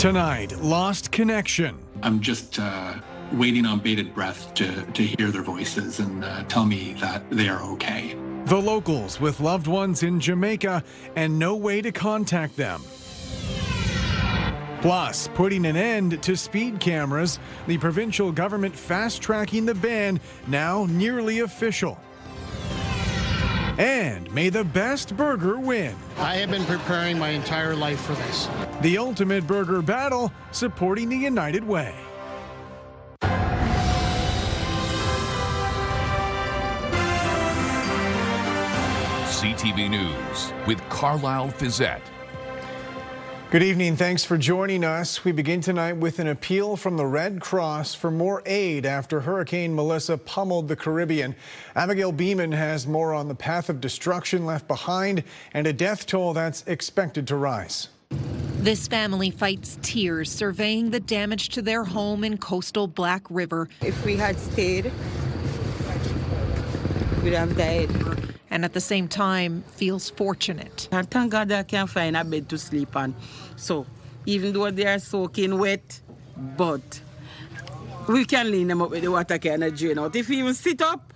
Tonight, lost connection. I'm just waiting on bated breath to hear their voices and tell me that they are okay. The locals with loved ones in Jamaica and no way to contact them. Plus, putting an end to speed cameras, the provincial government fast-tracking the ban, now nearly official. And may the best burger win. I have been preparing my entire life for this. The ultimate burger battle, supporting the United Way. CTV News with Carlyle Fiset. Good evening. Thanks for joining us. We begin tonight with an appeal from the Red Cross for more aid after Hurricane Melissa pummeled the Caribbean. Abigail Beeman has more on the path of destruction left behind and a death toll that's expected to rise. This family fights tears, surveying the damage to their home in coastal Black River. If we had stayed, we'd have died. And at the same time, feels fortunate. I thank God I can find a bed to sleep on. So, even though they are soaking wet, but we can lean them up with the water can and drain out. If we even sit up,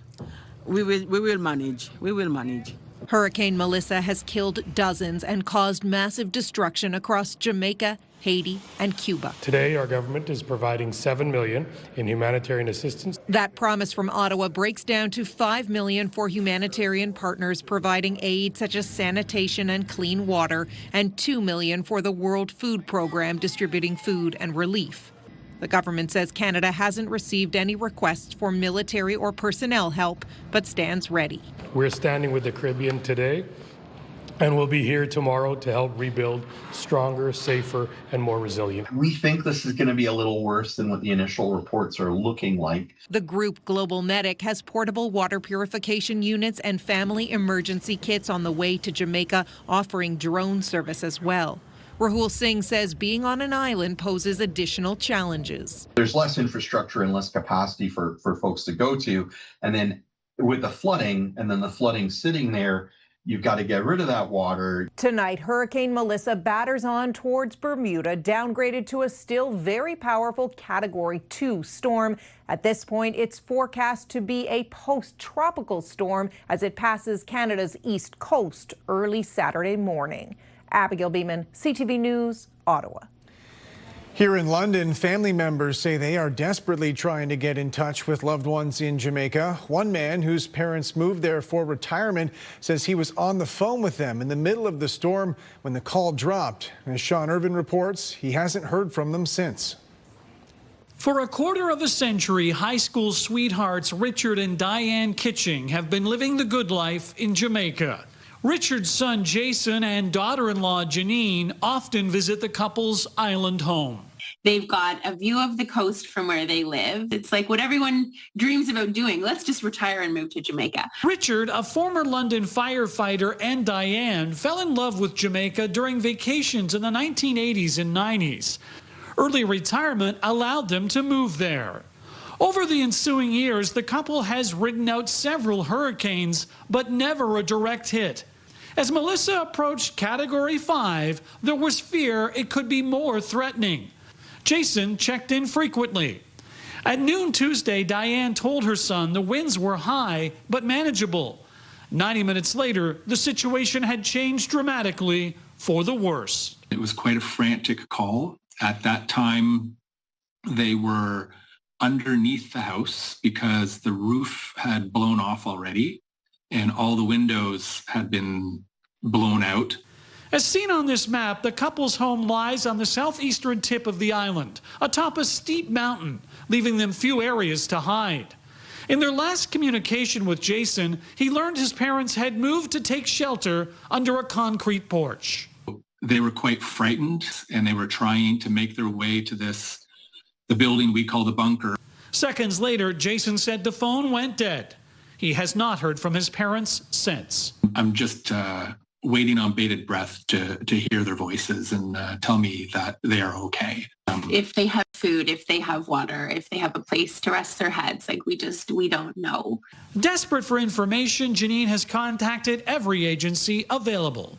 we will manage. We will manage. Hurricane Melissa has killed dozens and caused massive destruction across Jamaica, Haiti, and Cuba. Today, our government is providing $7 million in humanitarian assistance. That promise from Ottawa breaks down to $5 million for humanitarian partners providing aid such as sanitation and clean water, and $2 million for the World Food Program distributing food and relief. The government says Canada hasn't received any requests for military or personnel help, but stands ready. We're standing with the Caribbean today, and we'll be here tomorrow to help rebuild stronger, safer, and more resilient. We think this is going to be a little worse than what the initial reports are looking like. The group Global Medic has portable water purification units and family emergency kits on the way to Jamaica, offering drone service as well. Rahul Singh says being on an island poses additional challenges. There's less infrastructure and less capacity for folks to go to. And then with the flooding, and then the flooding sitting there, you've got to get rid of that water. Tonight, Hurricane Melissa batters on towards Bermuda, downgraded to a still very powerful Category 2 storm. At this point, it's forecast to be a post-tropical storm as it passes Canada's east coast early Saturday morning. Abigail Beeman, CTV News, Ottawa. Here in London, family members say they are desperately trying to get in touch with loved ones in Jamaica. One man whose parents moved there for retirement says he was on the phone with them in the middle of the storm when the call dropped. As Sean Irvin reports, he hasn't heard from them since. For a quarter of a century, high school sweethearts Richard and Diane Kitching have been living the good life in Jamaica. Richard's son Jason and daughter-in-law Janine often visit the couple's island home. They've got a view of the coast from where they live. It's like what everyone dreams about doing. Let's just retire and move to Jamaica. Richard, a former London firefighter, and Diane fell in love with Jamaica during vacations in the 1980s and 90s. Early retirement allowed them to move there. Over the ensuing years, the couple has ridden out several hurricanes, but never a direct hit. As Melissa approached Category 5, there was fear it could be more threatening. Jason checked in frequently. At noon Tuesday, Diane told her son the winds were high, but manageable. 90 minutes later, the situation had changed dramatically for the worse. It was quite a frantic call. At that time, they were underneath the house because the roof had blown off already and all the windows had been blown out. As seen on this map, the couple's home lies on the southeastern tip of the island, atop a steep mountain, leaving them few areas to hide. In their last communication with Jason, he learned his parents had moved to take shelter under a concrete porch. They were quite frightened and they were trying to make their way to the building we call the bunker. Seconds later, Jason said the phone went dead. He has not heard from his parents since. I'm just waiting on bated breath to hear their voices and tell me that they are okay. If they have food, if they have water, if they have a place to rest their heads, like we don't know. Desperate for information, Janine has contacted every agency available.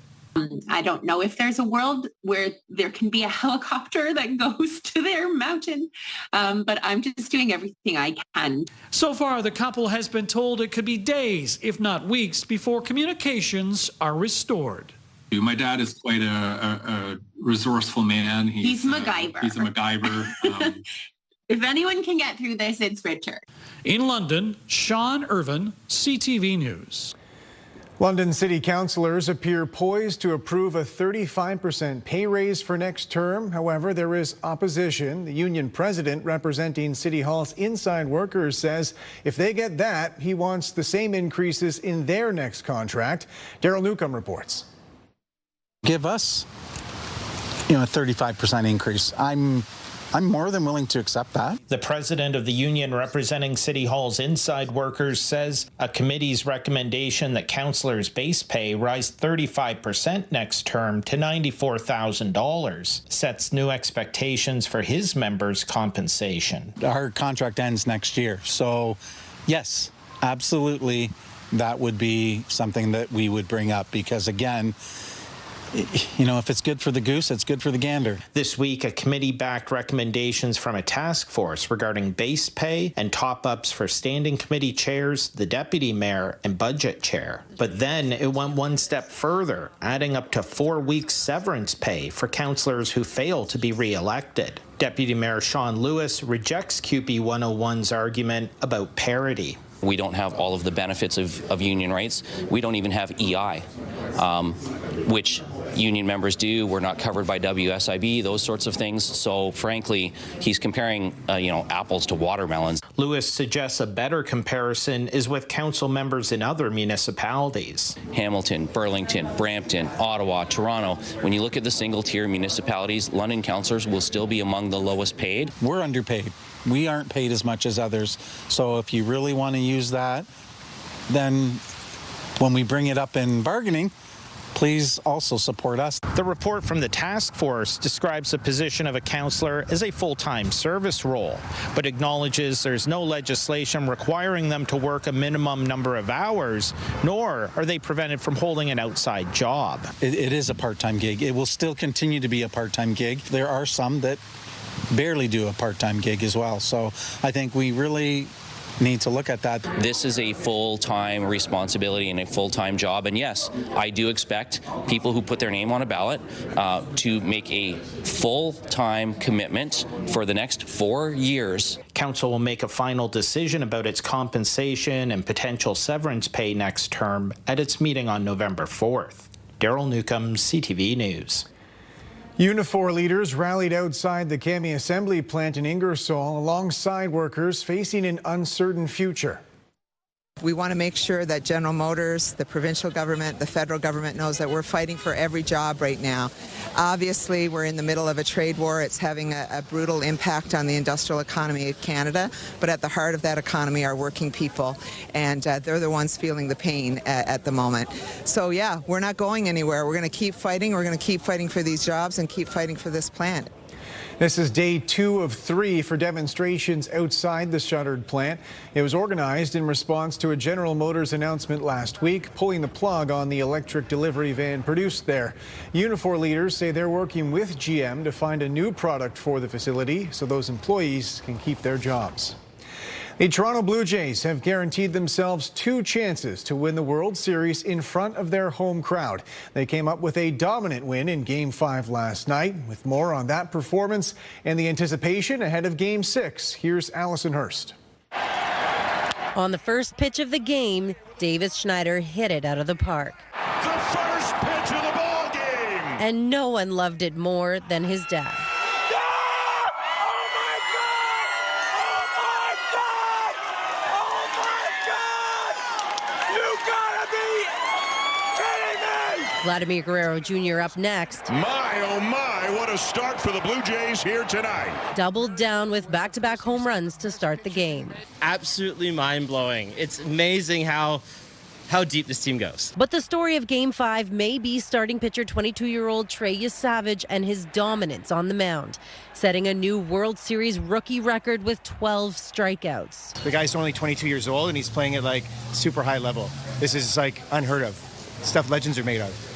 I don't know if there's a world where there can be a helicopter that goes to their mountain, but I'm just doing everything I can. So far, the couple has been told it could be days, if not weeks, before communications are restored. My dad is quite a resourceful man. He's MacGyver. He's a MacGyver. If anyone can get through this, it's Richard. In London, Sean Irvin, CTV News. London City councillors appear poised to approve a 35% pay raise for next term. However, there is opposition. The union president representing City Hall's inside workers says if they get that, he wants the same increases in their next contract. Daryl Newcomb reports. Give us, a 35% increase. I'm more than willing to accept that. The president of the union representing City Hall's inside workers says a committee's recommendation that councillors' base pay rise 35% next term to $94,000 sets new expectations for his members' compensation. Our contract ends next year, so yes, absolutely, that would be something that we would bring up because, again, if it's good for the goose, it's good for the gander. This week, a committee backed recommendations from a task force regarding base pay and top-ups for standing committee chairs, the deputy mayor, and budget chair. But then it went one step further, adding up to 4 weeks severance pay for councillors who fail to be re-elected. Deputy Mayor Sean Lewis rejects CUPE 101's argument about parity. We don't have all of the benefits of union rights. We don't even have EI, which union members do. We're not covered by WSIB, those sorts of things. So frankly, he's comparing, apples to watermelons. Lewis suggests a better comparison is with council members in other municipalities. Hamilton, Burlington, Brampton, Ottawa, Toronto. When you look at the single-tier municipalities, London councillors will still be among the lowest paid. We're underpaid. We aren't paid as much as others. So if you really want to use that, then when we bring it up in bargaining, please also support us. The report from the task force describes the position of a councillor as a full-time service role, but acknowledges there's no legislation requiring them to work a minimum number of hours, nor are they prevented from holding an outside job. It is a part-time gig. It will still continue to be a part-time gig. There are some that barely do a part-time gig as well. So I think we really need to look at that. This is a full-time responsibility and a full-time job. And yes, I do expect people who put their name on a ballot to make a full-time commitment for the next 4 years. Council will make a final decision about its compensation and potential severance pay next term at its meeting on November 4th. Daryl Newcomb, CTV News. Unifor leaders rallied outside the Kami Assembly plant in Ingersoll alongside workers facing an uncertain future. We want to make sure that General Motors, the provincial government, the federal government knows that we're fighting for every job right now. Obviously, we're in the middle of a trade war. It's having a brutal impact on the industrial economy of Canada. But at the heart of that economy are working people, and they're the ones feeling the pain at the moment. So, yeah, we're not going anywhere. We're going to keep fighting. We're going to keep fighting for these jobs and keep fighting for this plant. This is day 2 of 3 for demonstrations outside the shuttered plant. It was organized in response to a General Motors announcement last week, pulling the plug on the electric delivery van produced there. Unifor leaders say they're working with GM to find a new product for the facility so those employees can keep their jobs. The Toronto Blue Jays have guaranteed themselves 2 chances to win the World Series in front of their home crowd. They came up with a dominant win in Game 5 last night. With more on that performance and the anticipation ahead of Game 6, here's Allison Hurst. On the first pitch of the game, Davis Schneider hit it out of the park. The first pitch of the ball game! And no one loved it more than his dad. Vladimir Guerrero Jr. up next. My, oh my, what a start for the Blue Jays here tonight. Doubled down with back-to-back home runs to start the game. Absolutely mind-blowing. It's amazing how deep this team goes. But the story of Game 5 may be starting pitcher 22-year-old Trey Savage and his dominance on the mound, setting a new World Series rookie record with 12 strikeouts. The guy's only 22 years old, and he's playing at super high level. This is unheard of. Stuff legends are made of.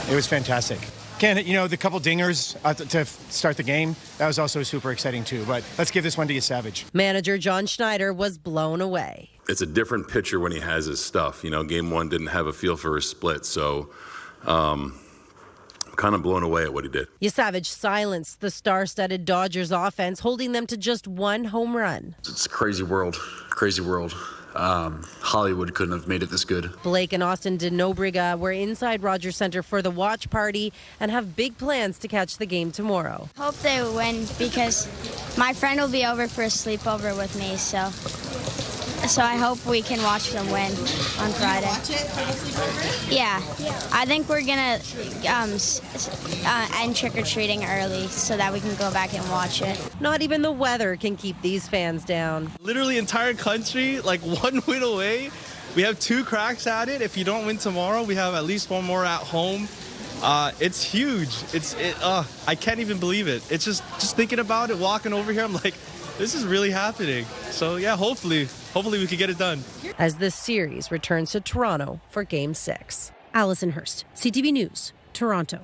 It was fantastic. The couple dingers to start the game, that was also super exciting too. But let's give this one to you, Savage. Manager John Schneider was blown away. It's a different pitcher when he has his stuff. Game one didn't have a feel for his split, so kind of blown away at what he did. Savage silenced the star-studded Dodgers offense, holding them to just one home run. It's a crazy world. Hollywood couldn't have made it this good. Blake and Austin DeNobriga were inside Rogers Center for the watch party and have big plans to catch the game tomorrow. Hope they win because my friend will be over for a sleepover with me, so I hope we can watch them win on Friday. Yeah, I think we're gonna end trick-or-treating early so that we can go back and watch it. Not even the weather can keep these fans down. Literally entire country, like one win away. We have 2 cracks at it. If you don't win tomorrow, we have at least 1 more at home. It's huge. I can't even believe it. It's just thinking about it, walking over here, I'm like, this is really happening. So yeah, hopefully we can get it done. As this series returns to Toronto for Game 6. Allison Hurst, CTV News, Toronto.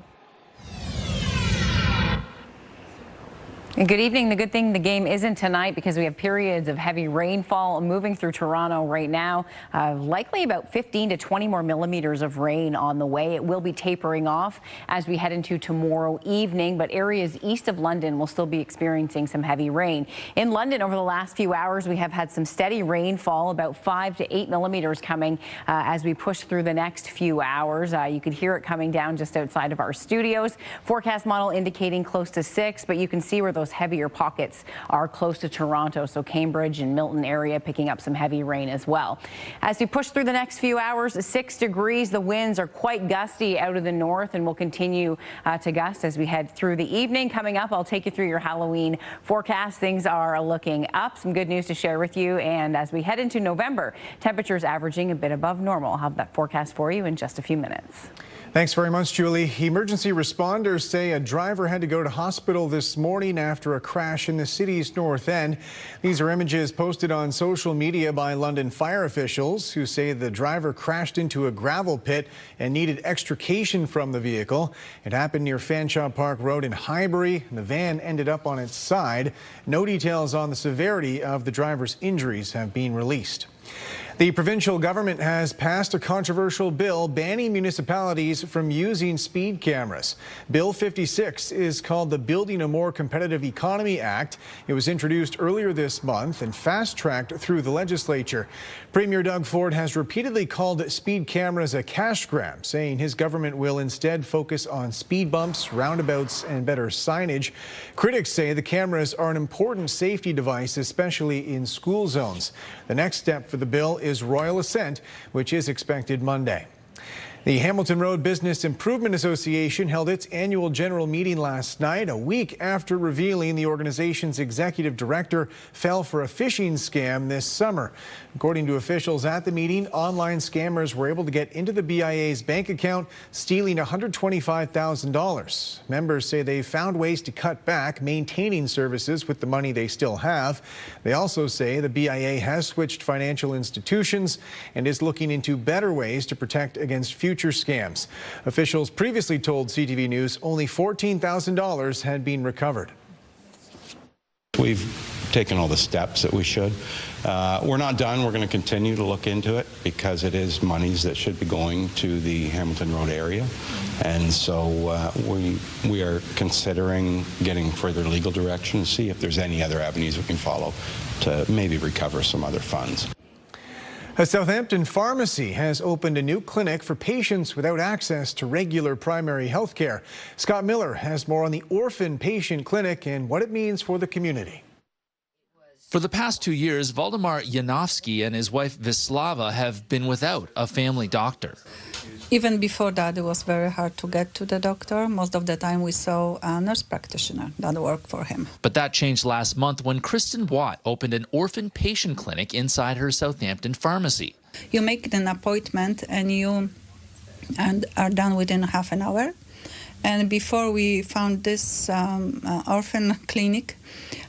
Good evening. The good thing the game isn't tonight because we have periods of heavy rainfall moving through Toronto right now. Likely about 15 to 20 more millimeters of rain on the way. It will be tapering off as we head into tomorrow evening, but areas east of London will still be experiencing some heavy rain. In London over the last few hours, we have had some steady rainfall, about 5 to 8 millimeters coming as we push through the next few hours. You could hear it coming down just outside of our studios. Forecast model indicating close to 6, but you can see where those heavier pockets are close to Toronto, so Cambridge and Milton area picking up some heavy rain as well. As we push through the next few hours, 6 degrees. The winds are quite gusty out of the north and will continue to gust as we head through the evening. Coming up, I'll take you through your Halloween forecast. Things are looking up. Some good news to share with you. And as we head into November, temperatures averaging a bit above normal. I'll have that forecast for you in just a few minutes. Thanks very much, Julie. Emergency responders say a driver had to go to hospital this morning after a crash in the city's north end. These are images posted on social media by London fire officials who say the driver crashed into a gravel pit and needed extrication from the vehicle. It happened near Fanshawe Park Road in Highbury. The van ended up on its side. No details on the severity of the driver's injuries have been released. The provincial government has passed a controversial bill banning municipalities from using speed cameras. Bill 56 is called the Building a More Competitive Economy Act. It was introduced earlier this month and fast-tracked through the legislature. Premier Doug Ford has repeatedly called speed cameras a cash grab, saying his government will instead focus on speed bumps, roundabouts, and better signage. Critics say the cameras are an important safety device, especially in school zones. The next step for the bill is royal assent, which is expected Monday. The Hamilton Road Business Improvement Association held its annual general meeting last night, a week after revealing the organization's executive director fell for a phishing scam this summer. According to officials at the meeting, online scammers were able to get into the BIA's bank account, stealing $125,000. Members say they found ways to cut back, maintaining services with the money they still have. They also say the BIA has switched financial institutions and is looking into better ways to protect against future scams. Officials previously told CTV News only $14,000 had been recovered. We've taken all the steps that we should. We're not done. We're going to continue to look into it because it is monies that should be going to the Hamilton Road area. And so we are considering getting further legal direction to see if there's any other avenues we can follow to maybe recover some other funds. A Southampton pharmacy has opened a new clinic for patients without access to regular primary health care. Scott Miller has more on the Orphan patient clinic and what it means for the community. For the past 2 years, Valdemar Janowski and his wife Vislava have been without a family doctor. Even before that, it was very hard to get to the doctor. Most of the time we saw a nurse practitioner that worked for him. But that changed last month when Kristen Watt opened an orphan patient clinic inside her Southampton pharmacy. You make an appointment and are done within half an hour. And before we found this orphan clinic,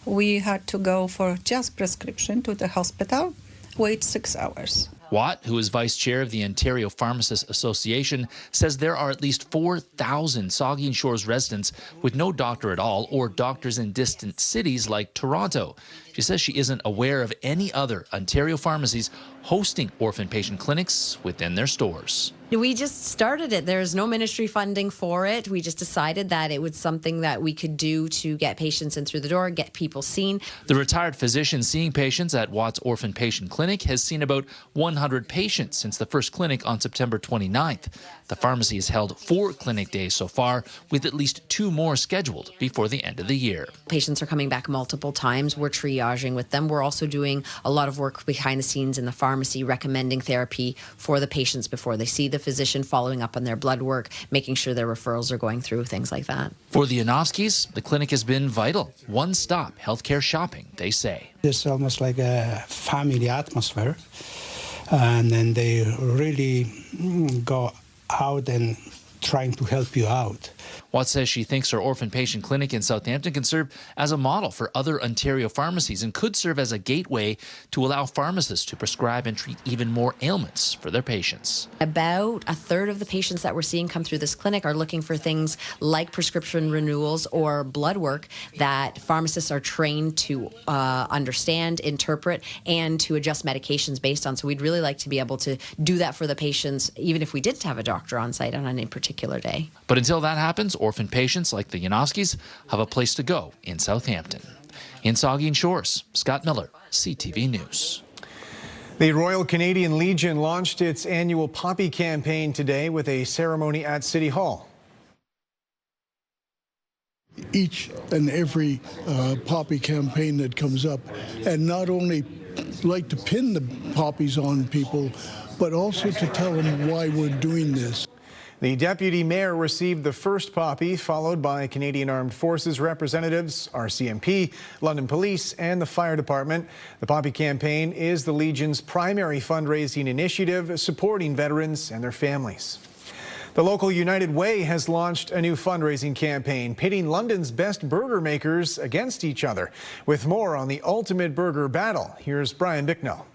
we had to go for just prescription to the hospital, wait 6 hours. Watt, who is vice chair of the Ontario Pharmacists Association, says there are at least 4,000 Saugeen Shores residents with no doctor at all or doctors in distant cities like Toronto. She says she isn't aware of any other Ontario pharmacies hosting orphan patient clinics within their stores. We just started it. There's no ministry funding for it. We just decided that it was something that we could do to get patients in through the door, get people seen. The retired physician seeing patients at Watt's Orphan Patient Clinic has seen about 100 patients since the first clinic on September 29th. The pharmacy has held 4 clinic days so far, with at least 2 more scheduled before the end of the year. Patients are coming back multiple times. We're triaging with them. We're also doing a lot of work behind the scenes in the pharmacy, recommending therapy for the patients before they see the physician, following up on their blood work, making sure their referrals are going through, things like that. For the Yanofskis, the clinic has been vital. One-stop healthcare shopping, they say. It's almost like a family atmosphere, and then they really go out and trying to help you out. Watt says she thinks her orphan patient clinic in Southampton can serve as a model for other Ontario pharmacies and could serve as a gateway to allow pharmacists to prescribe and treat even more ailments for their patients. About a third of the patients that we're seeing come through this clinic are looking for things like prescription renewals or blood work that pharmacists are trained to understand, interpret, and to adjust medications based on. So we'd really like to be able to do that for the patients, even if we didn't have a doctor on site on any particular day. But until that happens, orphan patients like the Yanofskis have a place to go in Southampton. In Saugeen Shores, Scott Miller, CTV News. The Royal Canadian Legion launched its annual Poppy campaign today with a ceremony at City Hall. Each and every Poppy campaign that comes up, and not only like to pin the poppies on people, but also to tell them why we're doing this. The deputy mayor received the first poppy, followed by Canadian Armed Forces representatives, RCMP, London Police, and the fire department. The Poppy campaign is the Legion's primary fundraising initiative supporting veterans and their families. The local United Way has launched a new fundraising campaign pitting London's best burger makers against each other. With more on the ultimate burger battle, here's Brian Bicknell.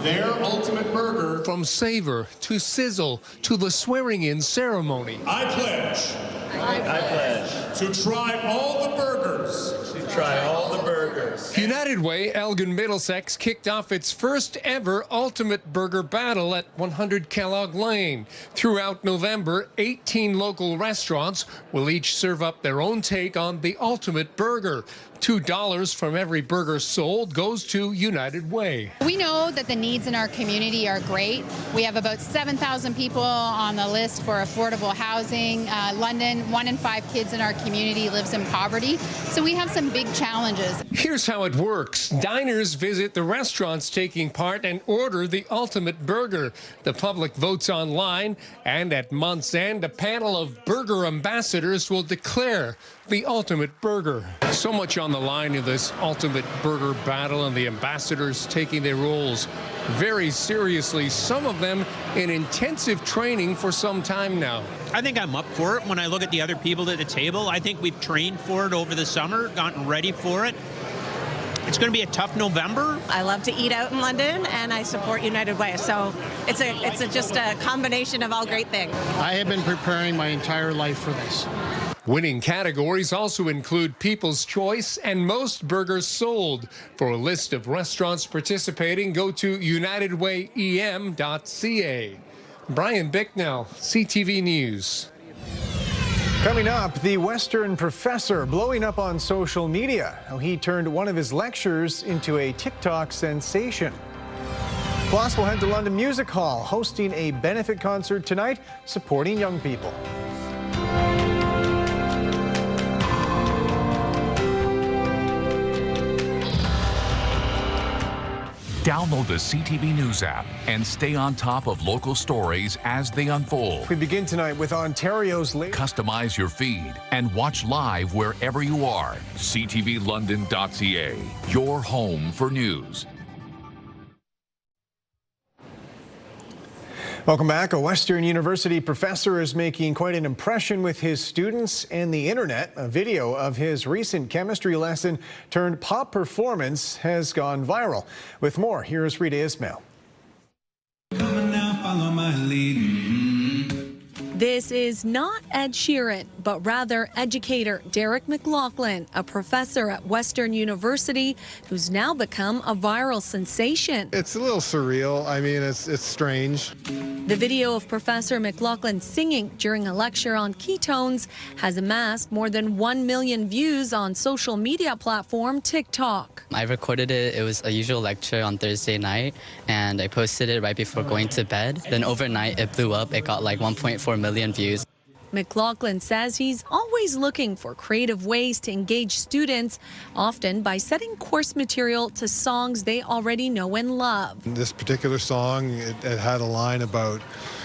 Their ultimate burger. From savor to sizzle to the swearing-in ceremony. I pledge. I pledge. To try all the burgers. To try all the burgers. United Way, Elgin Middlesex, kicked off its first ever ultimate burger battle at 100 Kellogg Lane. Throughout November, 18 local restaurants will each serve up their own take on the ultimate burger. $2 from every burger sold goes to United Way. We know that the needs in our community are great. We have about 7,000 people on the list for affordable housing. London, 1 in 5 kids in our community lives in poverty. So we have some big challenges. Here's how it works. Diners visit the restaurants taking part and order the ultimate burger. The public votes online, and at month's end, a panel of burger ambassadors will declare the ultimate burger. So much on the line in this ultimate burger battle, and the ambassadors taking their roles very seriously, some of them in intensive training for some time now. I think I'm up for it. When I look at the other people at the table, I think we've trained for it over the summer, gotten ready for it. It's going to be a tough November. I love to eat out in London, and I support United Way. So it's just a combination of all great things. I have been preparing my entire life for this. Winning categories also include People's Choice and Most Burgers Sold. For a list of restaurants participating, go to unitedwayem.ca. Brian Bicknell, CTV News. Coming up, the Western professor blowing up on social media, how he turned one of his lectures into a TikTok sensation. Plus, we'll head to London Music Hall, hosting a benefit concert tonight, supporting young people. Download the CTV News app and stay on top of local stories as they unfold. We begin tonight with Ontario's latest. Customize your feed and watch live wherever you are. CTVLondon.ca, your home for news. Welcome back. A Western University professor is making quite an impression with his students and the internet. A video of his recent chemistry lesson turned pop performance has gone viral. With more, here's Rita Ismail. follow my lead. This is not Ed Sheeran, but rather educator Derek McLaughlin, a professor at Western University who's now become a viral sensation. It's a little surreal. I mean, it's strange. The video of Professor McLaughlin singing during a lecture on ketones has amassed more than 1 million views on social media platform TikTok. I recorded it. It was a usual lecture on Thursday night, and I posted it right before going to bed. Then overnight, it blew up. It got like 1.4 million views. McLaughlin says he's always looking for creative ways to engage students, often by setting course material to songs they already know and love. This particular song, it had a line about,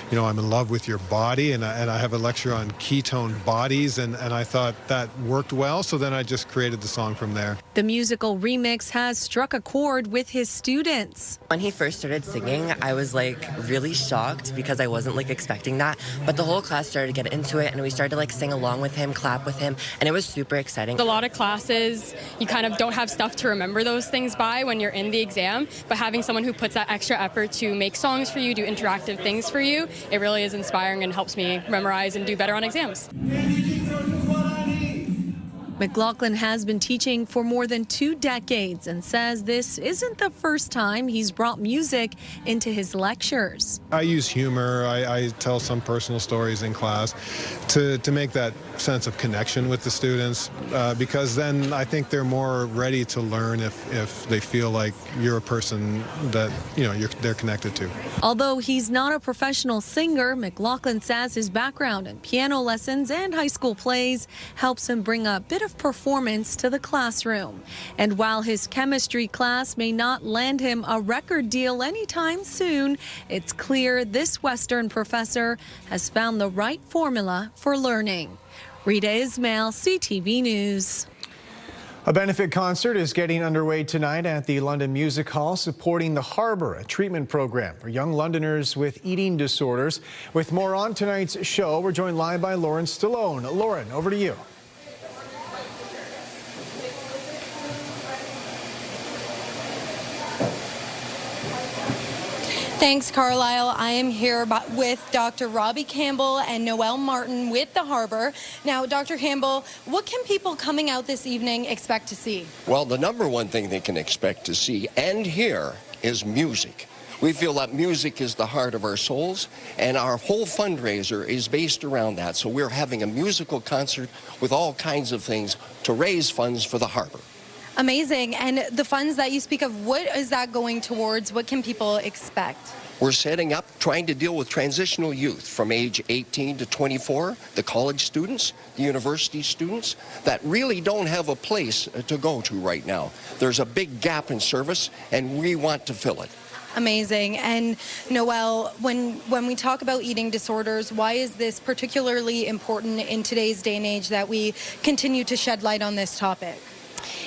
you know, I'm in love with your body, and I have a lecture on ketone bodies, and I thought that worked well, so then I just created the song from there. The musical remix has struck a chord with his students. When he first started singing, I was like really shocked because I wasn't like expecting that, but the whole class started to get into it, and we started to like sing along with him, clap with him, and it was super exciting. A lot of classes, you kind of don't have stuff to remember those things by when you're in the exam, but having someone who puts that extra effort to make songs for you, do interactive things for you, it really is inspiring and helps me memorize and do better on exams. McLaughlin has been teaching for more than 2 decades and says this isn't the first time he's brought music into his lectures. I use humor. I tell some personal stories in class to make that sense of connection with the students, because then I think they're more ready to learn if they feel like you're a person that, you know, they're connected to. Although he's not a professional singer, McLaughlin says his background in piano lessons and high school plays helps him bring a bit of performance to the classroom. And while his chemistry class may not land him a record deal anytime soon, it's clear this Western professor has found the right formula for learning. Rita Ismail, CTV News. A benefit concert is getting underway tonight at the London Music Hall, supporting the Harbour, a treatment program for young Londoners with eating disorders. With more on tonight's show, we're joined live by Lauren Stallone. Lauren, over to you. Thanks, Carlyle. I am here with Dr. Robbie Campbell and Noelle Martin with the Harbour. Now, Dr. Campbell, what can people coming out this evening expect to see? Well, the number one thing they can expect to see and hear is music. We feel that music is the heart of our souls, and our whole fundraiser is based around that. So we're having a musical concert with all kinds of things to raise funds for the Harbour. Amazing. And the funds that you speak of, what is that going towards? What can people expect? We're setting up, trying to deal with transitional youth from age 18 to 24, the college students, the university students, that really don't have a place to go to right now. There's a big gap in service, and we want to fill it. Amazing. And Noelle, when we talk about eating disorders, why is this particularly important in today's day and age that we continue to shed light on this topic?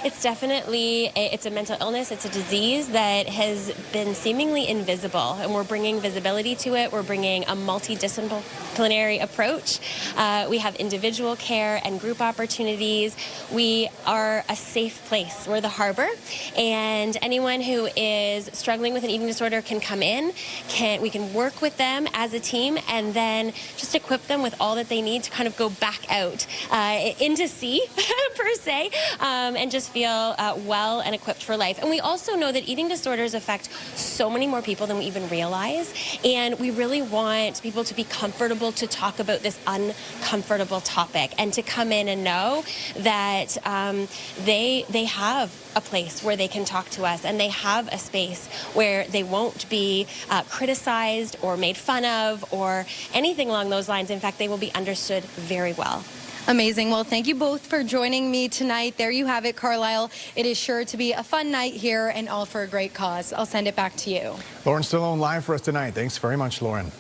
It's definitely, it's a mental illness, it's a disease that has been seemingly invisible, and we're bringing visibility to it. We're bringing a multidisciplinary approach. We have individual care and group opportunities. We are a safe place. We're the Harbour, and anyone who is struggling with an eating disorder can come in. We can work with them as a team, and then just equip them with all that they need to kind of go back out into sea, per se, and just feel well and equipped for life. And we also know that eating disorders affect so many more people than we even realize. And we really want people to be comfortable to talk about this uncomfortable topic and to come in and know that they have a place where they can talk to us, and they have a space where they won't be criticized or made fun of or anything along those lines. In fact, they will be understood very well. Amazing. Well, thank you both for joining me tonight. There you have it, Carlyle. It is sure to be a fun night here, and all for a great cause. I'll send it back to you. Lauren Stallone live for us tonight. Thanks very much, Lauren.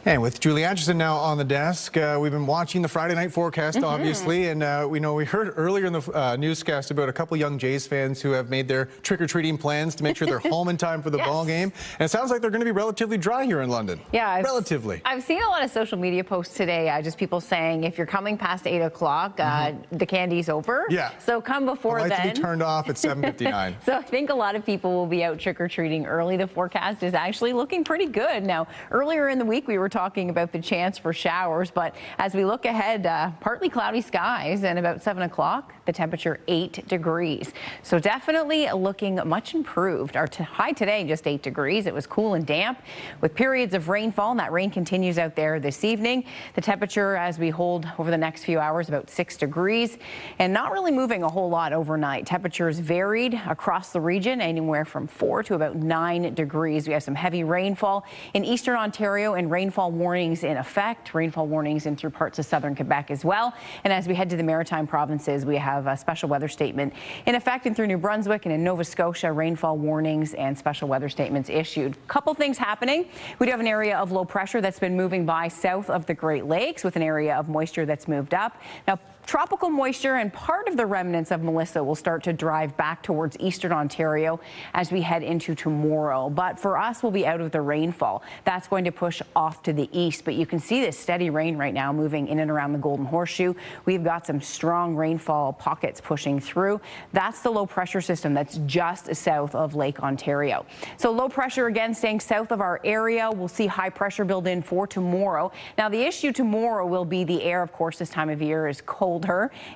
And with Julie Atchison now on the desk, we've been watching the Friday night forecast, obviously, and we heard earlier in the newscast about a couple young Jays fans who have made their trick-or-treating plans to make sure they're home in time for the ball game. And it sounds like they're going to be relatively dry here in London. Yeah, relatively. I've seen a lot of social media posts today, just people saying if you're coming past 8 o'clock, the candy's over. Yeah. So come before the lights then. will be turned off at 7:59. So I think a lot of people will be out trick-or-treating early. The forecast is actually looking pretty good. Now, earlier in the week, we were talking about the chance for showers, but as we look ahead, partly cloudy skies, and about 7 o'clock, the temperature 8 degrees. So definitely looking much improved. Our high today, just 8 degrees. It was cool and damp with periods of rainfall, and that rain continues out there this evening. The temperature as we hold over the next few hours, about 6 degrees, and not really moving a whole lot overnight. Temperatures varied across the region, anywhere from 4 to about 9 degrees. We have some heavy rainfall in eastern Ontario and rainfall warnings in effect. Rainfall warnings in through parts of southern Quebec as well. And as we head to the maritime provinces, we have a special weather statement in effect and through New Brunswick and in Nova Scotia, rainfall warnings and special weather statements issued. Couple things happening. We do have an area of low pressure that's been moving by south of the Great Lakes with an area of moisture that's moved up. Now, tropical moisture and part of the remnants of Melissa will start to drive back towards eastern Ontario as we head into tomorrow. But for us, we'll be out of the rainfall. That's going to push off to the east. But you can see this steady rain right now moving in and around the Golden Horseshoe. We've got some strong rainfall pockets pushing through. That's the low pressure system that's just south of Lake Ontario. So low pressure again staying south of our area. We'll see high pressure build in for tomorrow. Now, the issue tomorrow will be the air, of course, this time of year is cold.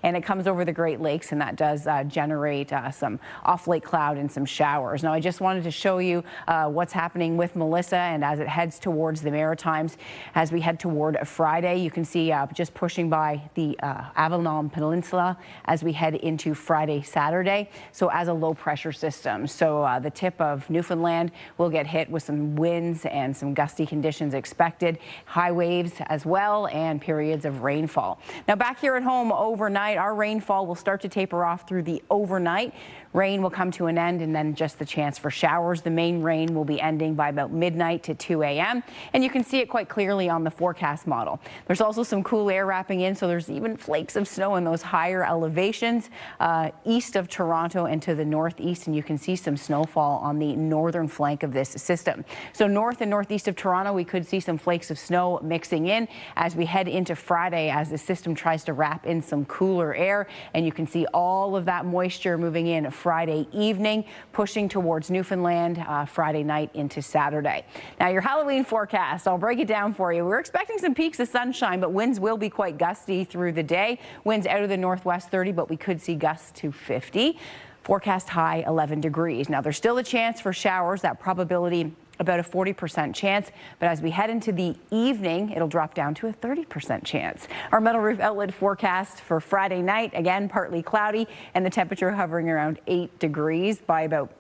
And it comes over the Great Lakes, and that does generate some off-lake cloud and some showers. Now, I just wanted to show you what's happening with Melissa, and as it heads towards the Maritimes, as we head toward Friday, you can see just pushing by the Avalon Peninsula as we head into Friday, Saturday. So as a low pressure system. So the tip of Newfoundland will get hit with some winds and some gusty conditions expected, high waves as well, and periods of rainfall. Now, back here at home, overnight, our rainfall will start to taper off through the overnight. Rain will come to an end, and then just the chance for showers. The main rain will be ending by about midnight to 2 a.m. And you can see it quite clearly on the forecast model. There's also some cool air wrapping in, so there's even flakes of snow in those higher elevations east of Toronto and to the northeast, and you can see some snowfall on the northern flank of this system. So north and northeast of Toronto, we could see some flakes of snow mixing in as we head into Friday as the system tries to wrap in some cooler air, and you can see all of that moisture moving in Friday evening, pushing towards Newfoundland Friday night into Saturday. Now, your Halloween forecast, I'll break it down for you. We're expecting some peaks of sunshine, but winds will be quite gusty through the day. Winds out of the northwest 30, but we could see gusts to 50. Forecast high 11 degrees. Now, there's still a chance for showers, that probability about a 40% chance, but as we head into the evening, it'll drop down to a 30% chance. Our Metal Roof Outlet forecast for Friday night, again, partly cloudy, and the temperature hovering around 8 degrees. By about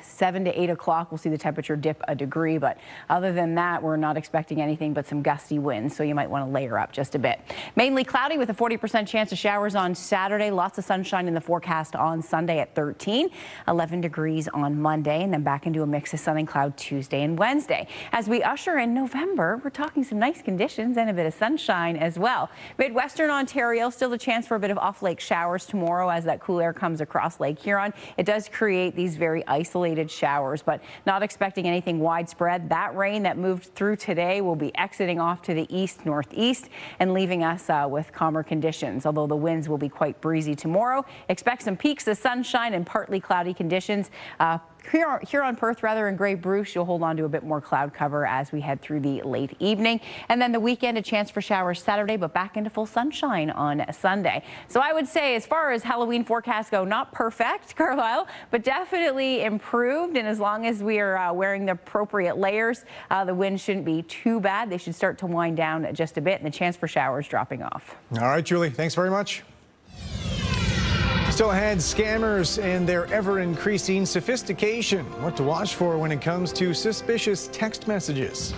7 to 8 o'clock, we'll see the temperature dip a degree, but other than that, we're not expecting anything but some gusty winds, so you might want to layer up just a bit. Mainly cloudy with a 40% chance of showers on Saturday. Lots of sunshine in the forecast on Sunday at 13, 11 degrees on Monday, and then back into a mix of sun and cloud Tuesday and Wednesday. As we usher in November, we're talking some nice conditions and a bit of sunshine as well. Midwestern Ontario, still a chance for a bit of off-lake showers tomorrow as that cool air comes across Lake Huron. It does create these very isolated showers, but not expecting anything widespread. That rain that moved through today will be exiting off to the east northeast and leaving us with calmer conditions, although the winds will be quite breezy tomorrow. Expect some peaks of sunshine and partly cloudy conditions. Huron, Perth, rather, and Grey Bruce, you'll hold on to a bit more cloud cover as we head through the late evening. And then the weekend, a chance for showers Saturday, but back into full sunshine on Sunday. So I would say, as far as Halloween forecasts go, not perfect, Carlyle, but definitely improved. And as long as we are wearing the appropriate layers, the wind shouldn't be too bad. They should start to wind down just a bit, and the chance for showers dropping off. All right, Julie, thanks very much. Still ahead, scammers and their ever-increasing sophistication. What to watch for when it comes to suspicious text messages.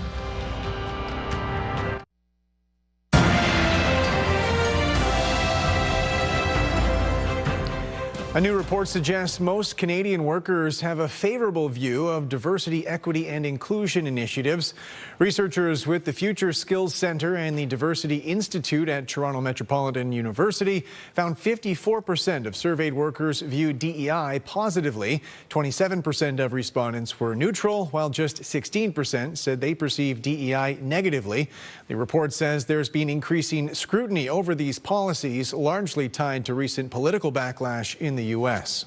A new report suggests most Canadian workers have a favorable view of diversity, equity, and inclusion initiatives. Researchers with the Future Skills Centre and the Diversity Institute at Toronto Metropolitan University found 54% of surveyed workers viewed DEI positively. 27% of respondents were neutral, while just 16% said they perceive DEI negatively. The report says there's been increasing scrutiny over these policies, largely tied to recent political backlash in the U.S.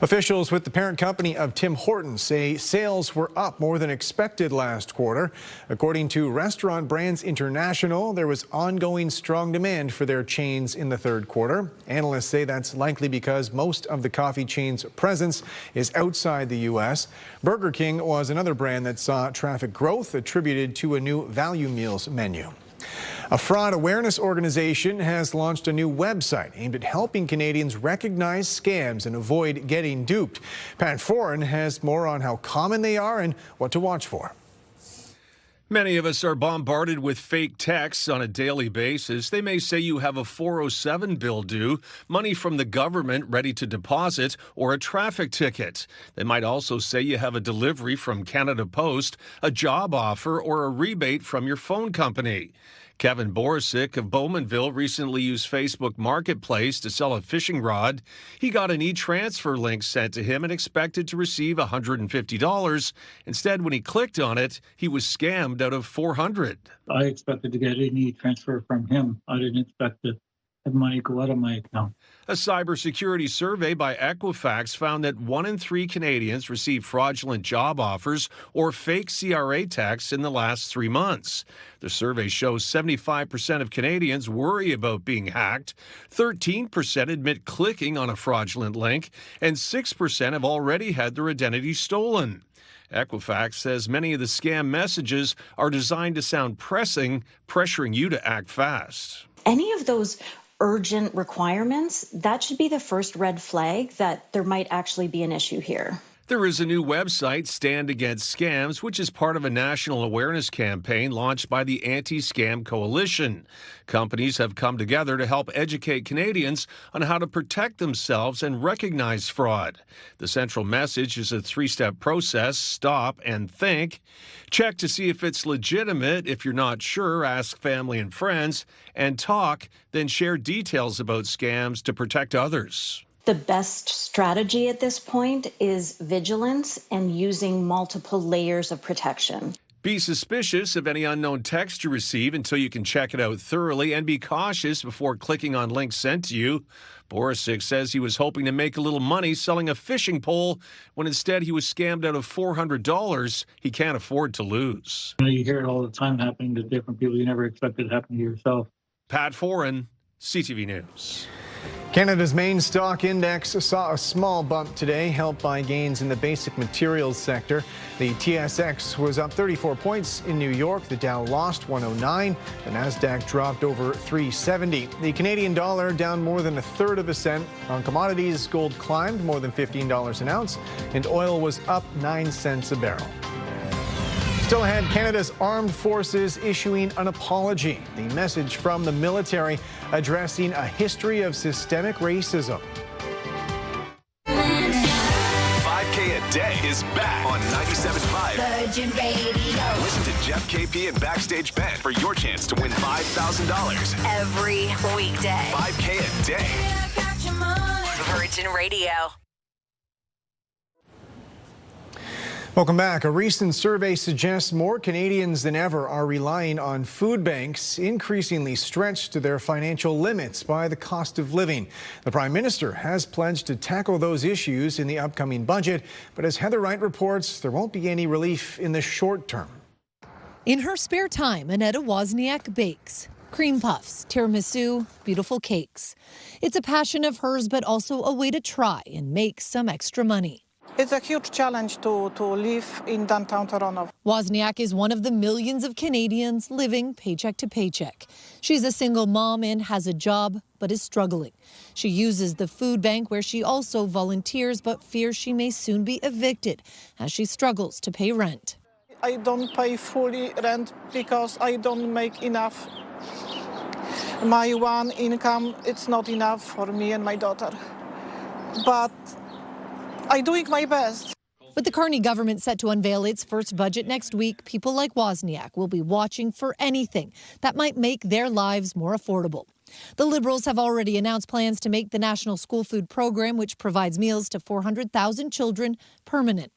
Officials with the parent company of Tim Hortons say sales were up more than expected last quarter. According to Restaurant Brands International, there was ongoing strong demand for their chains in the third quarter. Analysts say that's likely because most of the coffee chain's presence is outside the U.S. Burger King was another brand that saw traffic growth attributed to a new value meals menu. A fraud awareness organization has launched a new website aimed at helping Canadians recognize scams and avoid getting duped. Pat Foran has more on how common they are and what to watch for. Many of us are bombarded with fake texts on a daily basis. They may say you have a 407 bill due, money from the government ready to deposit, or a traffic ticket. They might also say you have a delivery from Canada Post, a job offer, or a rebate from your phone company. Kevin Borisic of Bowmanville recently used Facebook Marketplace to sell a fishing rod. He got an e-transfer link sent to him and expected to receive $150. Instead, when he clicked on it, he was scammed out of $400. I expected to get an e-transfer from him. I didn't expect to have money go out of my account. A cybersecurity survey by Equifax found that 1 in 3 Canadians received fraudulent job offers or fake CRA texts in the last 3 months. The survey shows 75% of Canadians worry about being hacked, 13% admit clicking on a fraudulent link, and 6% have already had their identity stolen. Equifax says many of the scam messages are designed to sound pressing, pressuring you to act fast. Any of those urgent requirements, that should be the first red flag that there might actually be an issue here. There is a new website, Stand Against Scams, which is part of a national awareness campaign launched by the Anti-Scam Coalition. Companies have come together to help educate Canadians on how to protect themselves and recognize fraud. The central message is a 3-step process: stop and think. Check to see if it's legitimate. If you're not sure, ask family and friends. And talk, then share details about scams to protect others. The best strategy at this point is vigilance and using multiple layers of protection. Be suspicious of any unknown text you receive until you can check it out thoroughly, and be cautious before clicking on links sent to you. Borisic says he was hoping to make a little money selling a fishing pole when instead he was scammed out of $400 he can't afford to lose. You hear it all the time happening to different people. You never expect it to happen to yourself. Pat Foran, CTV News. Canada's main stock index saw a small bump today, helped by gains in the basic materials sector. The TSX was up 34 points in New York. The Dow lost 109. The Nasdaq dropped over 370. The Canadian dollar down more than 1/3 of a cent. On commodities, gold climbed more than $15 an ounce, and oil was up 9 cents a barrel. Still ahead, Canada's armed forces issuing an apology. The message from the military addressing a history of systemic racism. 5K a day is back on 97.5 Virgin Radio. Listen to Jeff, KP, and Backstage Ben for your chance to win $5,000 Every weekday. 5K a day. Virgin Radio. Welcome back. A recent survey suggests more Canadians than ever are relying on food banks, increasingly stretched to their financial limits by the cost of living. The Prime Minister has pledged to tackle those issues in the upcoming budget, but as Heather Wright reports, there won't be any relief in the short term. In her spare time, Annetta Wozniak bakes. Cream puffs, tiramisu, beautiful cakes. It's a passion of hers, but also a way to try and make some extra money. It's a huge challenge to live in downtown Toronto. Wozniak is one of the millions of Canadians living paycheck to paycheck. She's a single mom and has a job, but is struggling. She uses the food bank where she also volunteers, but fears she may soon be evicted as she struggles to pay rent. I don't pay fully rent because I don't make enough. My one income, it's not enough for me and my daughter. but I'm doing my best. With the Carney government set to unveil its first budget next week, people like Wozniak will be watching for anything that might make their lives more affordable. The Liberals have already announced plans to make the National School Food Program, which provides meals to 400,000 children, permanent.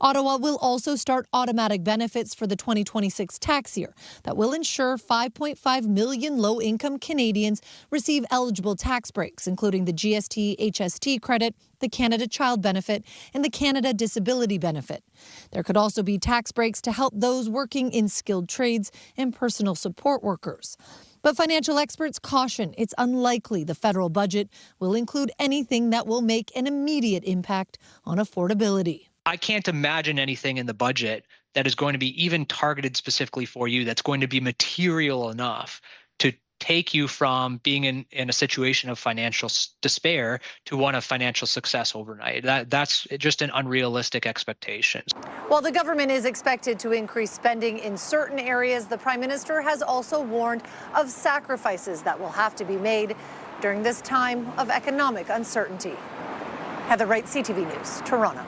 Ottawa will also start automatic benefits for the 2026 tax year that will ensure 5.5 million low-income Canadians receive eligible tax breaks, including the GST HST credit, the Canada Child Benefit, and the Canada Disability Benefit. There could also be tax breaks to help those working in skilled trades and personal support workers. But financial experts caution it's unlikely the federal budget will include anything that will make an immediate impact on affordability. I can't imagine anything in the budget that is going to be even targeted specifically for you that's going to be material enough to take you from being in a situation of financial despair to one of financial success overnight. That's just an unrealistic expectation. While the government is expected to increase spending in certain areas, the Prime Minister has also warned of sacrifices that will have to be made during this time of economic uncertainty. Heather Wright, CTV News, Toronto.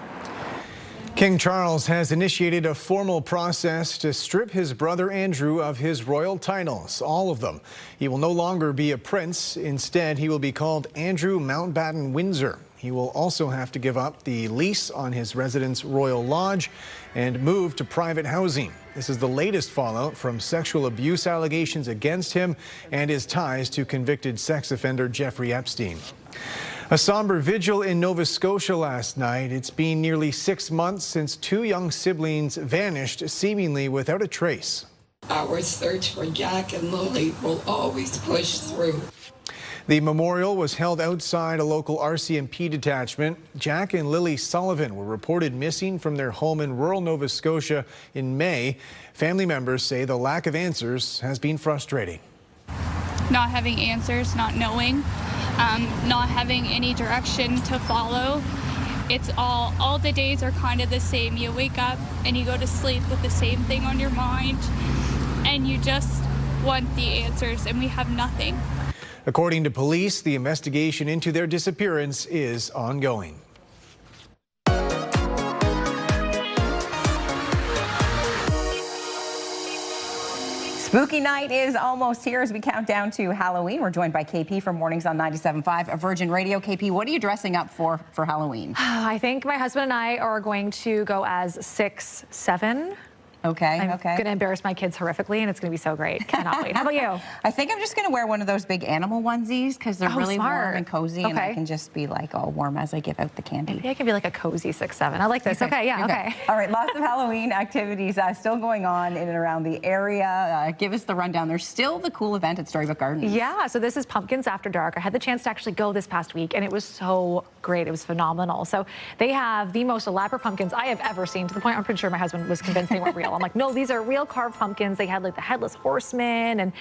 King Charles has initiated a formal process to strip his brother Andrew of his royal titles, all of them. He will no longer be a prince. Instead, he will be called Andrew Mountbatten Windsor. He will also have to give up the lease on his residence Royal Lodge and move to private housing. This is the latest fallout from sexual abuse allegations against him and his ties to convicted sex offender Jeffrey Epstein. A somber vigil in Nova Scotia last night. It's been nearly 6 months since two young siblings vanished, seemingly without a trace. Our search for Jack and Lily will always push through. The memorial was held outside a local RCMP detachment. Jack and Lily Sullivan were reported missing from their home in rural Nova Scotia in May. Family members say the lack of answers has been frustrating. Not having answers, not knowing. Not having any direction to follow. It's all the days are kind of the same. You wake up and you go to sleep with the same thing on your mind, and you just want the answers, and we have nothing. According to police, the investigation into their disappearance is ongoing. Spooky night is almost here as we count down to Halloween. We're joined by KP from Mornings on 97.5 Virgin Radio. KP, what are you dressing up for Halloween? I think my husband and I are going to go as 6-7. Okay, I'm going to embarrass my kids horrifically, and it's going to be so great. Cannot wait. How about you? I think I'm just going to wear one of those big animal onesies because they're really smart. warm and cozy, and I can just be like all warm as I give out the candy. Maybe I can be like a cozy 6-7. I like this. Okay, yeah, okay. All right, lots of Halloween activities still going on in and around the area. Give us the rundown. There's still the cool event at Storybook Gardens. Yeah, so this is Pumpkins After Dark. I had the chance to actually go this past week, and it was so great. It was phenomenal. So they have the most elaborate pumpkins I have ever seen, to the point I'm pretty sure my husband was convinced they weren't real. I'm like, no, these are real carved pumpkins. They had like the Headless Horseman and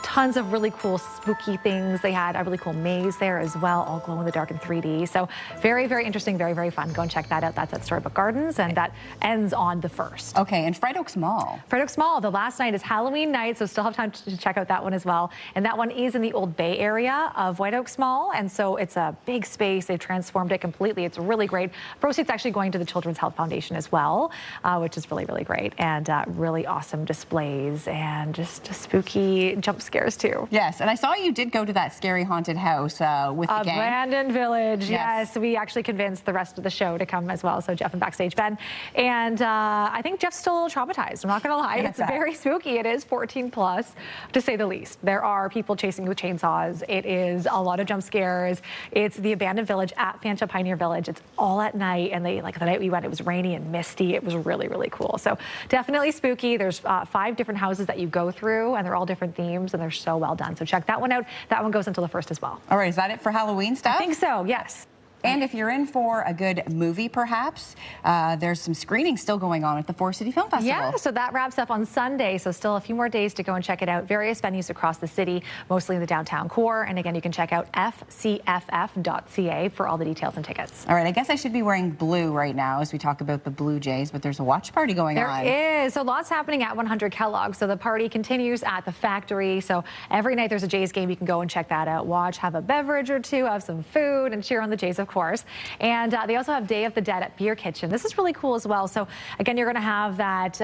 tons of really cool spooky things. They had a really cool maze there as well, all glow in the dark in 3D. So very, very interesting, very, very fun. Go and check that out. That's at Storybook Gardens, and that ends on the 1st. Okay, and Fred Oaks Mall. Fred Oaks Mall, the last night is Halloween night, so still have time to check out that one as well. And that one is in the Old Bay area of White Oaks Mall, and so it's a big space. They've transformed it completely. It's really great. Proceeds actually going to the Children's Health Foundation as well, which is really, really great, and really awesome displays and just spooky jump scares too. Yes, and I saw you did go to that scary haunted house with the gang. Abandoned Village. Yes, we actually convinced the rest of the show to come as well. So Jeff and Backstage Ben, and I think Jeff's still a little traumatized. I'm not going to lie. It's very spooky. It is 14 plus, to say the least. There are people chasing with chainsaws. It is a lot of jump scares. It's the abandoned village at Fanshawe Pioneer Village. It's all at night, and the night we went, it was rainy and misty. It was really, really cool. So definitely spooky. There's 5 different houses that you go through, and they're all different themes, and they're so well done. So check that one out. That one goes until the 1st as well. All right, is that it for Halloween stuff? I think so, yes. And if you're in for a good movie, perhaps, there's some screenings still going on at the Forest City Film Festival. Yeah, so that wraps up on Sunday, so still a few more days to go and check it out. Various venues across the city, mostly in the downtown core. And again, you can check out fcff.ca for all the details and tickets. All right, I guess I should be wearing blue right now as we talk about the Blue Jays, but there's a watch party going on. There is. So lots happening at 100 Kellogg. So the party continues at the factory. So every night there's a Jays game. You can go and check that out. Watch, have a beverage or two, have some food, and cheer on the Jays, of course. course. And they also have Day of the Dead at Beer Kitchen. This is really cool as well. So again, you're going to have that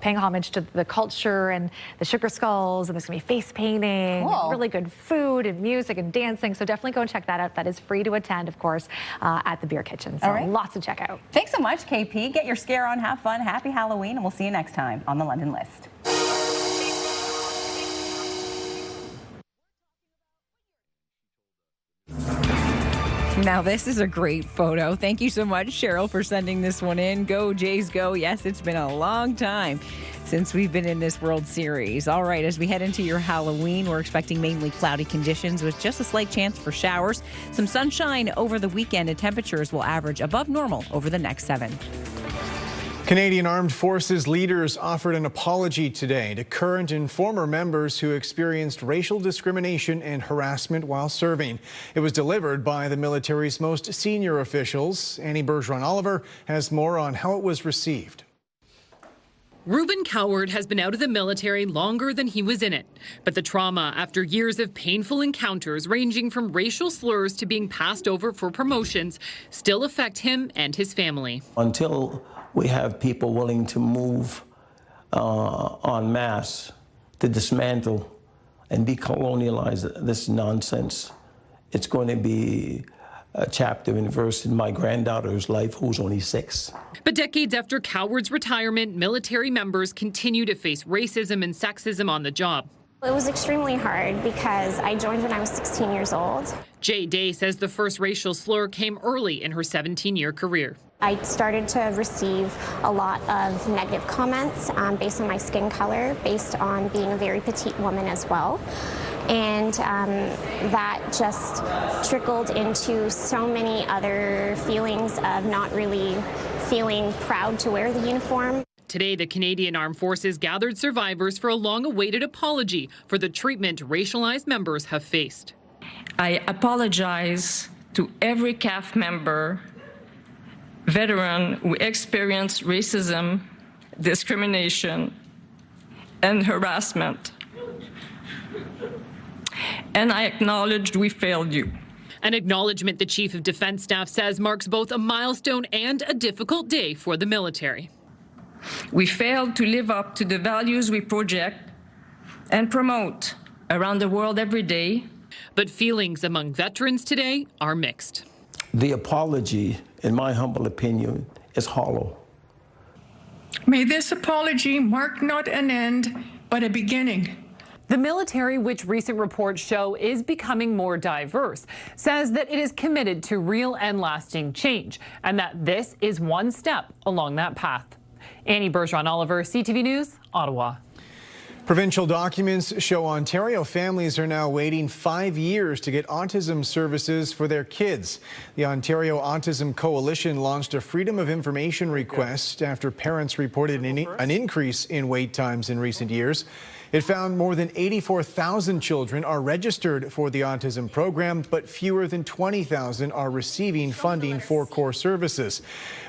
paying homage to the culture and the sugar skulls, and there's going to be face painting, really good food and music and dancing. So definitely go and check that out. That is free to attend, of course, at the Beer Kitchen. So lots to check out. Thanks so much, KP. Get your scare on, have fun, happy Halloween, and we'll see you next time on the London List. Now, this is a great photo. Thank you so much, Cheryl, for sending this one in. Go, Jays, go. Yes, it's been a long time since we've been in this World Series. All right, as we head into your Halloween, we're expecting mainly cloudy conditions with just a slight chance for showers. Some sunshine over the weekend, and temperatures will average above normal over the next 7. Canadian Armed Forces leaders offered an apology today to current and former members who experienced racial discrimination and harassment while serving. It was delivered by the military's most senior officials. Annie Bergeron-Oliver has more on how it was received. Reuben Coward has been out of the military longer than he was in it. But the trauma after years of painful encounters ranging from racial slurs to being passed over for promotions still affect him and his family. Until we have people willing to move en masse to dismantle and decolonialize this nonsense, it's going to be a chapter and verse in my granddaughter's life, who's only 6. But decades after Coward's retirement, military members continue to face racism and sexism on the job. It was extremely hard because I joined when I was 16 years old. Jay Day says the first racial slur came early in her 17-year career. I started to receive a lot of negative comments based on my skin color, based on being a very petite woman as well. And that just trickled into so many other feelings of not really feeling proud to wear the uniform. Today, the Canadian Armed Forces gathered survivors for a long-awaited apology for the treatment racialized members have faced. I apologize to every CAF member, veteran who experienced racism, discrimination, and harassment. And I acknowledge we failed you. An acknowledgement the Chief of Defense Staff says marks both a milestone and a difficult day for the military. We failed to live up to the values we project and promote around the world every day. But feelings among veterans today are mixed. The apology, in my humble opinion, is hollow. May this apology mark not an end, but a beginning. The military, which recent reports show is becoming more diverse, says that it is committed to real and lasting change, and that this is one step along that path. Annie Bergeron-Oliver, CTV News, Ottawa. Provincial documents show Ontario families are now waiting 5 years to get autism services for their kids. The Ontario Autism Coalition launched a Freedom of Information request after parents reported an increase in wait times in recent years. It found more than 84,000 children are registered for the autism program, but fewer than 20,000 are receiving funding for core services.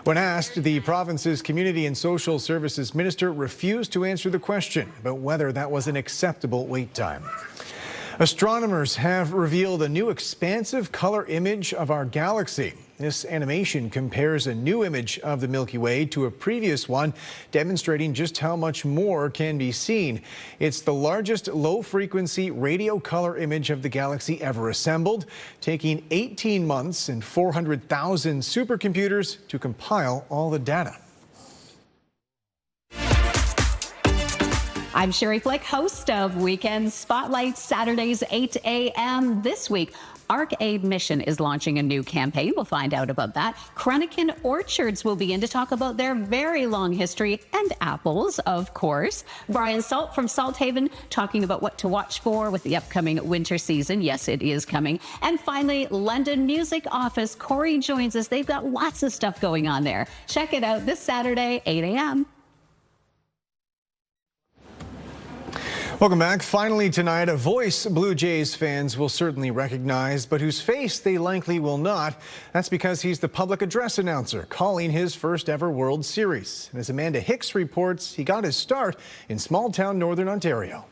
When asked, the province's Community and Social Services Minister refused to answer the question about whether that was an acceptable wait time. Astronomers have revealed a new expansive color image of our galaxy. This animation compares a new image of the Milky Way to a previous one, demonstrating just how much more can be seen. It's the largest low-frequency radio color image of the galaxy ever assembled, taking 18 months and 400,000 supercomputers to compile all the data. I'm Sherry Flick, host of Weekend Spotlight, Saturdays 8 a.m. This week. ArcAid Mission is launching a new campaign. We'll find out about that. Kroniken Orchards will be in to talk about their very long history and apples, of course. Brian Salt from Salthaven talking about what to watch for with the upcoming winter season. Yes, it is coming. And finally, London Music Office. Corey joins us. They've got lots of stuff going on there. Check it out this Saturday, 8 a.m. Welcome back. Finally tonight, a voice Blue Jays fans will certainly recognize, but whose face they likely will not. That's because he's the public address announcer calling his first ever World Series. And as Amanda Hicks reports, he got his start in small town Northern Ontario.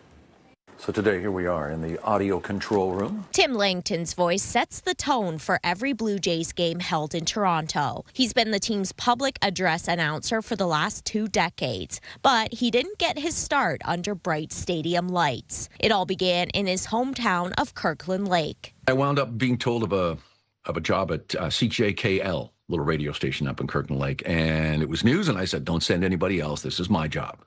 So today, here we are in the audio control room. Tim Langton's voice sets the tone for every Blue Jays game held in Toronto. He's been the team's public address announcer for the last 2 decades, but he didn't get his start under bright stadium lights. It all began in his hometown of Kirkland Lake. I wound up being told of a job at CJKL, little radio station up in Kirkland Lake, and it was news, and I said, don't send anybody else. This is my job.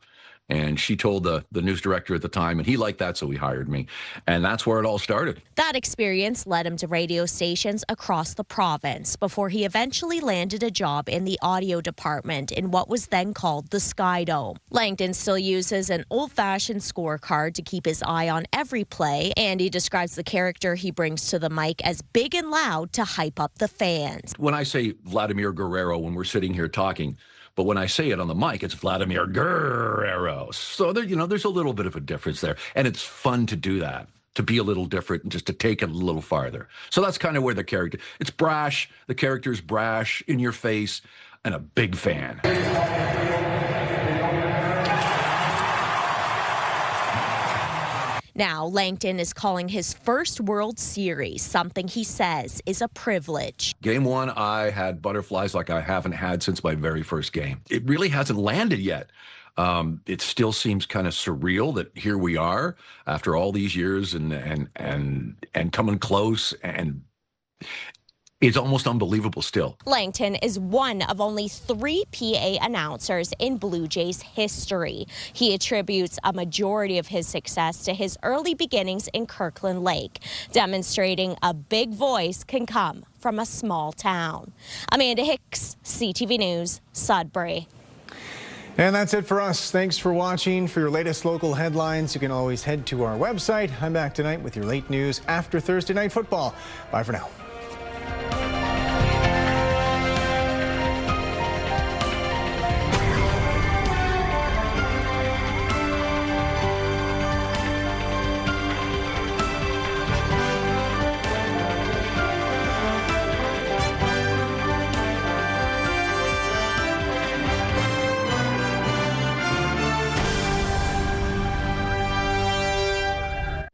And she told the news director at the time, and he liked that, so he hired me. And that's where it all started. That experience led him to radio stations across the province before he eventually landed a job in the audio department in what was then called the Sky Dome. Langton still uses an old-fashioned scorecard to keep his eye on every play, and he describes the character he brings to the mic as big and loud to hype up the fans. When I say Vladimir Guerrero when we're sitting here talking, but when I say it on the mic, it's Vladimir Guerrero. So there, there's a little bit of a difference there. And it's fun to do that, to be a little different and just to take it a little farther. So that's kind of where the character, it's brash. The character's brash, in your face, and a big fan. Now, Langton is calling his first World Series something he says is a privilege. Game 1, I had butterflies like I haven't had since my very first game. It really hasn't landed yet. It still seems kind of surreal that here we are after all these years and coming close, and it's almost unbelievable still. Langton is one of only 3 PA announcers in Blue Jays history. He attributes a majority of his success to his early beginnings in Kirkland Lake, demonstrating a big voice can come from a small town. Amanda Hicks, CTV News, Sudbury. And that's it for us. Thanks for watching. For your latest local headlines, you can always head to our website. I'm back tonight with your late news after Thursday Night Football. Bye for now.